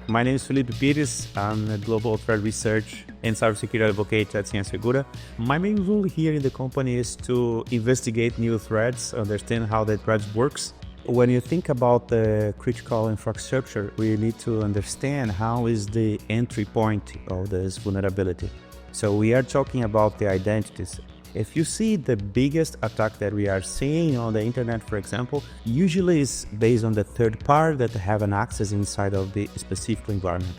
My name is Filipi Pires. I'm a global threat research and cybersecurity advocate at senhasegura. My main role here in the company is to investigate new threats, understand how the threat works. When you think about the critical infrastructure, we need to understand how is the entry point of this vulnerability. So we are talking about the identities. If you see the biggest attack that we are seeing on the internet, for example, usually is based on the third party that have an access inside of the specific environment.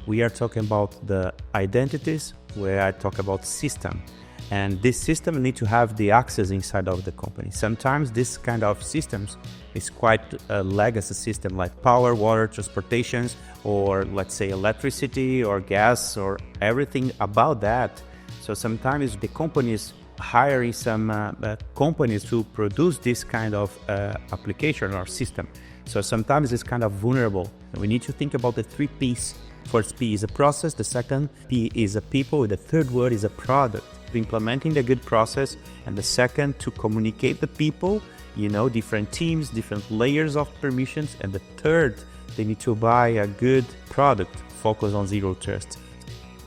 We are talking about the identities, where I talk about system. And this system need to have the access inside of the company. Sometimes this kind of systems is quite a legacy system like power, water, transportations, or let's say electricity or gas or everything about that. So sometimes the companies hiring some companies to produce this kind of application or system. So sometimes it's kind of vulnerable. We need to think about the 3 P's. First P is a process, the second P is a people, the third word is a product. Implementing the good process, and the second to communicate the people, different teams, different layers of permissions, and the third, they need to buy a good product, focus on zero trust.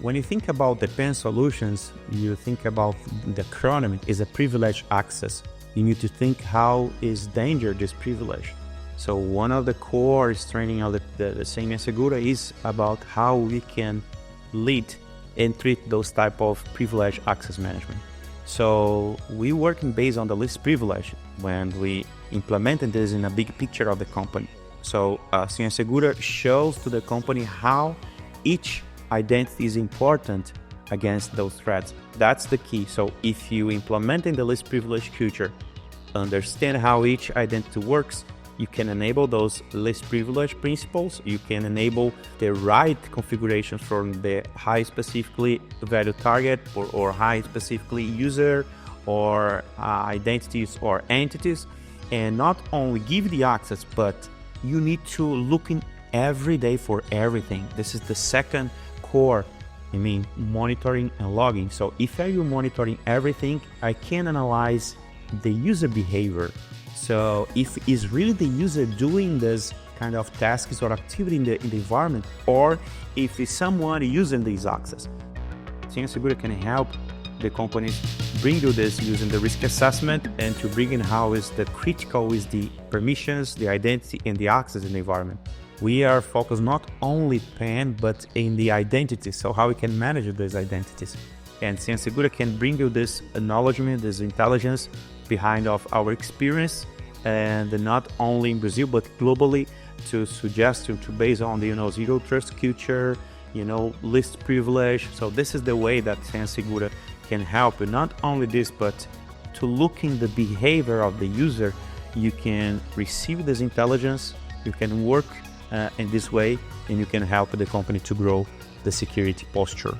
When you think about the PAM solutions, you think about the acronym is a privileged access. You need to think how is danger this privilege. So one of the core training of the senhasegura is about how we can lead and treat those type of privileged access management. So we working based on the least privilege when we implemented this in a big picture of the company. So senhasegura shows to the company how each identity is important against those threats. That's the key. So if you implement in the least privileged culture, understand how each identity works, you can enable those least privileged principles. You can enable the right configuration from the high specifically value target or high specifically user or identities or entities, and not only give the access, but you need to look in every day for everything. This is the second core, monitoring and logging. So if I am monitoring everything, I can analyze the user behavior. So if is really the user doing this kind of tasks or activity in the environment, or if it's someone using these access. senhasegura can help the companies bring to this using the risk assessment and to bring in how is the critical is the permissions, the identity, and the access in the environment. We are focused not only PAM, but in the identity, so how we can manage those identities. And senhasegura can bring you this acknowledgement, this intelligence behind of our experience, and not only in Brazil, but globally, to suggest to based on the zero trust culture, least privilege. So this is the way that senhasegura can help. And not only this, but to look in the behavior of the user, you can receive this intelligence, you can work in this way, and you can help the company to grow the security posture.